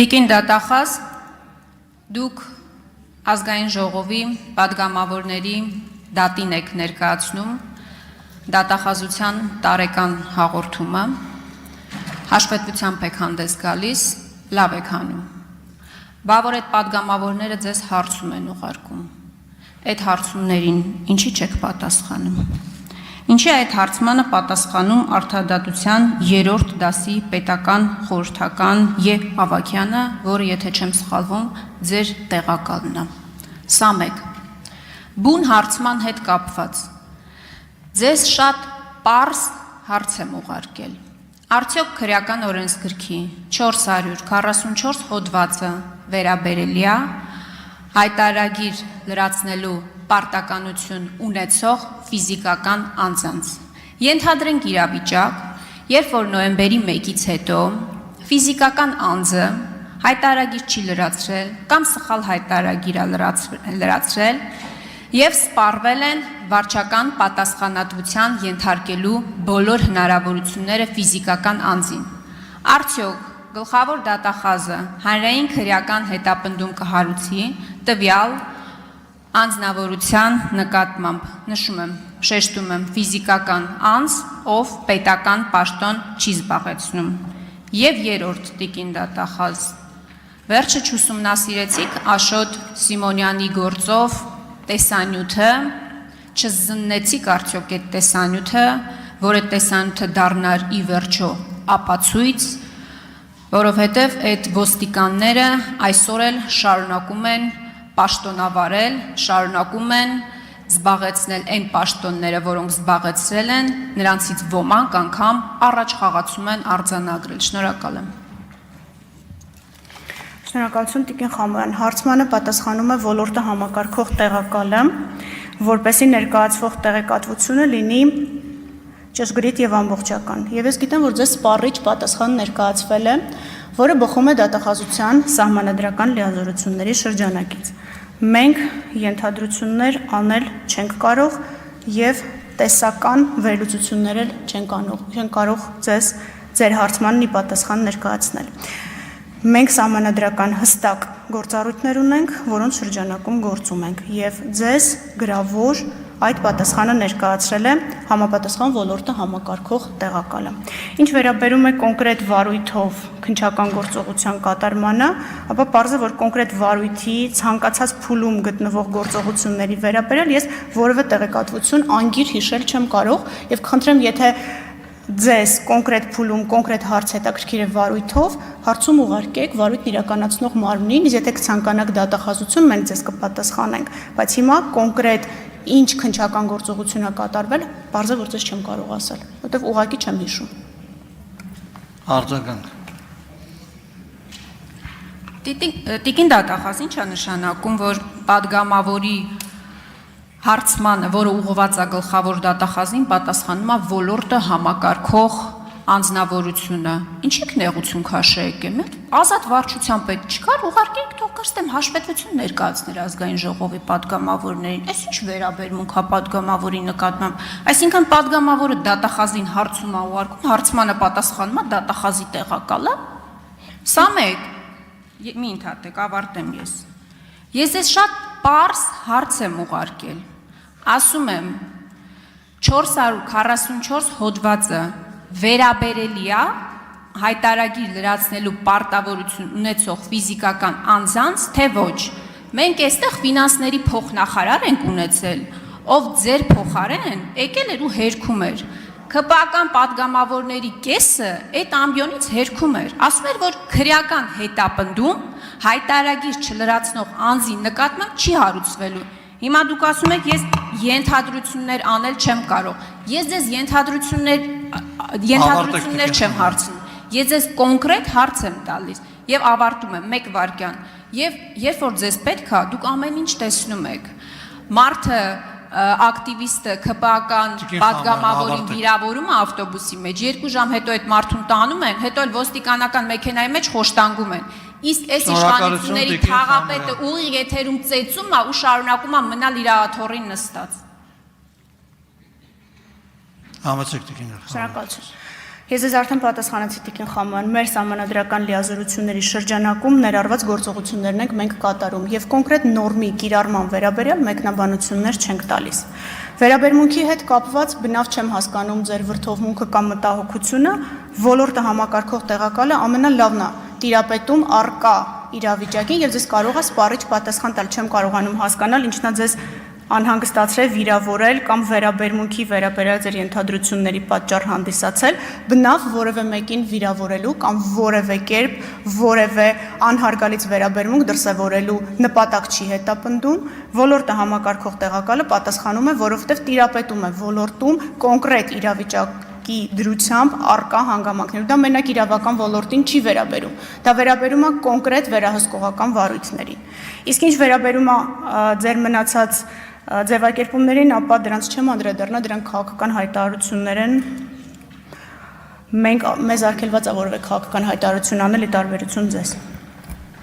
Տիկին դատախազ, դուք ազգային ժողովի պատգամավորների դատին եք ներկայացնում դատախազության տարեկան հաղորդումը, հաշվետվությամբ եք հանդես գալիս, լավ եք անում, բավոր այդ պատգամավորները ձեզ հարցում են ուղարկում, այդ հարցումներին ինչի չեք պատասխանում, ինչի այդ հարցմանը պատասխանում արդարադատության 3-րդ դասի պետական խորհրդական Ե. Ավագյանը, որը եթե չեմ սխալվում, ձեր տեղակալն է, սա մեկ, բուն հարցման հետ կապված, ձեզ շատ պարզ հարց եմ ուղարկել, արդյոք քրեական օրենսգրքի 444 հոդվածը վերաբերելի է հայտարարագիր լրացնելու պարտականություն ունեցող ֆիզիկական անձանց։ Ենթադրենք իրավիճակ, երբ որ նոյեմբերի 1-ից հետո ֆիզիկական անձը հայտարարագիր չի լրացրել կամ սխալ հայտարարագիր է լրացրել եւ սպառվել են վարչական պատասխանատվության ենթարկելու բոլոր հնարավորությունները ֆիզիկական անձին։ Արդյոք գլխավոր դատախազը հանրային քրեական հետապնդում կհարուցի տվյալ անձնավորության նկատմամբ, նշում եմ, շեշտում եմ, ֆիզիկական անձ, ով պետական պաշտոն չի զբաղեցնում։ Եվ երրորդ տիկին դատախազ, վերջը չուսումնասիրեցիք Աշոտ Սիմոնյանի գործով տեսանյութը, չզննեցիք արդյոք այդ տեսանյութը, որ այդ տեսանյութը դառնար ի վերջո ապացույց, որովհետև այդ ոստիկանները այսօր էլ շարունակում են պաշտոնավարել, շարունակում են զբաղեցնել այն պաշտոնները, որոնք զբաղեցրել են, նրանցից ոմանք անգամ առաջ խաղացում են արձանագրել։ Շնորհակալ եմ։ Շնորհակալություն տիկին Խամոյան, հարցմանը պատասխանում է ոլորտը համակարգող տեղակալը, որպեսզի ներկայացվող տեղեկատվությունը լինի ճշգրիտ եւ ամբողջական։ Եվ ես գիտեմ, որ ձեզ սպառիչ պատասխան ներկայացվել է, որը բխում է դատախազության սահմանադրական լիազորությունների շրջանակից։ Մենք ենթադրություններ անել չենք կարող եւ տեսական վերլուծություններ էլ չենք կարող ձեր հարցմանն ի պատասխան ներկայացնել։ Մենք սահմանադրական հստակ գործառույթներ ունենք, որոնց շրջանակում գործում ենք եւ ձեզ գրավոր այդ պատասխանը ներկայացրել է համապատասխան ոլորտը համակարգող տեղակալը։ Ինչ վերաբերում է կոնկրետ վարույթով քննչական գործողության կատարմանը, ապա պարզ է, որ կոնկրետ վարույթի ցանկացած փուլում գտնվող գործողությունների վերաբերյալ ես որևէ տեղեկատվություն անգիր հիշել չեմ կարող եւ կխնդրեմ, եթե ձեզ կոնկրետ փուլում կոնկրետ հարց հետաքրքիր է վարույթով, հարցում ուղարկեք վարույթն իրականացնող մարմնին, իսկ եթե կցանկանաք դատախազություն, մենք ձեզ կպատասխանենք, բայց հիմա կոնկրետ ինչ քննչական գործողություն է կատարվել, բարձր որ ձեզ չեմ կարող ասել, որտեղ ուղղակի չեմ հիշում։ Արձագանք։ Տիկին դատախազ, ինչ է նշանակում, որ պատգամավորի հարցմանը, որը ուղղված է գլխավոր դատախազին, պատասխանում է ոլորտը համակարգող անձնավորությունը։ Ինչի՞ք նեղություն քաշեք եմ, ազատ վարչության պետք չկար, ուղարկեք թող կստեմ հաշվետվություն ներկայացներ ազգային ժողովի պատգամավորներին։ Այս ինչ վերաբերմունք է պատգամավորի նկատմամբ։ Այսինքն պատգամավորը դատախազին հարցում է ուղարկում, հարցմանը պատասխանում է դատախազի տեղակալը։ Սա մեկ, մի ընդհատեք, ավարտեմ ես։ Ես ես շատ պարզ հարց եմ ուղարկել։ Ասում եմ 444 հոդվածը վերաբերելի է հայտարարագիր լրացնելու պարտավորություն ունեցող ֆիզիկական անձանց, թե ոչ։ Մենք այստեղ ֆինանսների փոխնախարար ենք ունեցել, ով ձեր փոխարեն եկել էր ու հերքում էր։ ՔՊԱ-կան պատգամավորների կեսը այդ ամբիոնից հերքում էր, ասում էր, որ քրեական հետապնդում հայտարարագիր չլրացնող անձի նկատմամբ չի հարուցվելու։ Հիմա դուք ասում եք, ես ենթադրություններ անել չեմ կարող։ Ես ձեզ ենթադրություններ չեմ հարցնում։ Ես ձեզ կոնկրետ հարց եմ տալիս եւ ավարտում եմ 1 վայրկյան։ Եվ երբ որ ձեզ պետք է, դուք ամեն ինչ տեսնում եք։ Մարդը ակտիվիստը ԿՊԱ-կան պատգամավորին վիրավորում է ավտոբուսի մեջ, 2 ժամ հետո այդ մարդուն տանում են, հետո էլ ոստիկանական մեքենայի մեջ խոշտանգում են։ Իսկ այս իշխանությունների թաղապետը ուղիղ եթերում ծեծում է ու շարունակում է մնալ իր աթոռին նստած։ Համեցեք տիկին։ Շնորհակալություն։ Ես ես արդեն պատասխանեցի Տիկին Խամոյան, մեր սահմանադրական լիազորությունների շրջանակում ներառված գործողություններն ենք մենք կատարում եւ կոնկրետ նորմի կիրառման վերաբերյալ մեկնաբանություններ չենք տալիս։ Վերաբերմունքի հետ կապված բնավ չեմ հասկանում ձեր վրթովմունքը կամ մտահոգությունը, ոլորտը համակարգող տեղակալը ամենալավն է տիրապետում առկա իրավիճակին եւ ձեզ կարող է սպառիչ պատասխան տալ, չեմ կարողանում հասկանալ ինչն է ձեզ անհանգստացրել, վիրավորել կամ վերաբերմունքի վերաբերյալ ձեր ենթադրությունների պատճառ հանդիսացել, բնավ որևէ մեկին վիրավորելու կամ որևէ կերպ որևէ անհարգալից վերաբերմունք դրսևորելու նպատակ չի հետապնդում, ոլորտը համակարգող տեղակալը պատասխանում է, որովհետև տիրապետում է ոլորտում կոնկրետ իրավիճակի դրությամբ առկա հանգամանքներում։ Դա մենակ իրավական ոլորտին չի վերաբերում։ Դա վերաբերում է կոնկրետ վերահսկողական վարույթներին։ Իսկ ինչ վերաբերում է ձեր մնացած ձևակերպումներին, ապա դրանց չեմ անդրադառնա, դրանք քաղաքական հայտարարություններ են։ Մեզ արգելված է որևէ քաղաքական հայտարարություն անել ի տարբերություն ձեզ։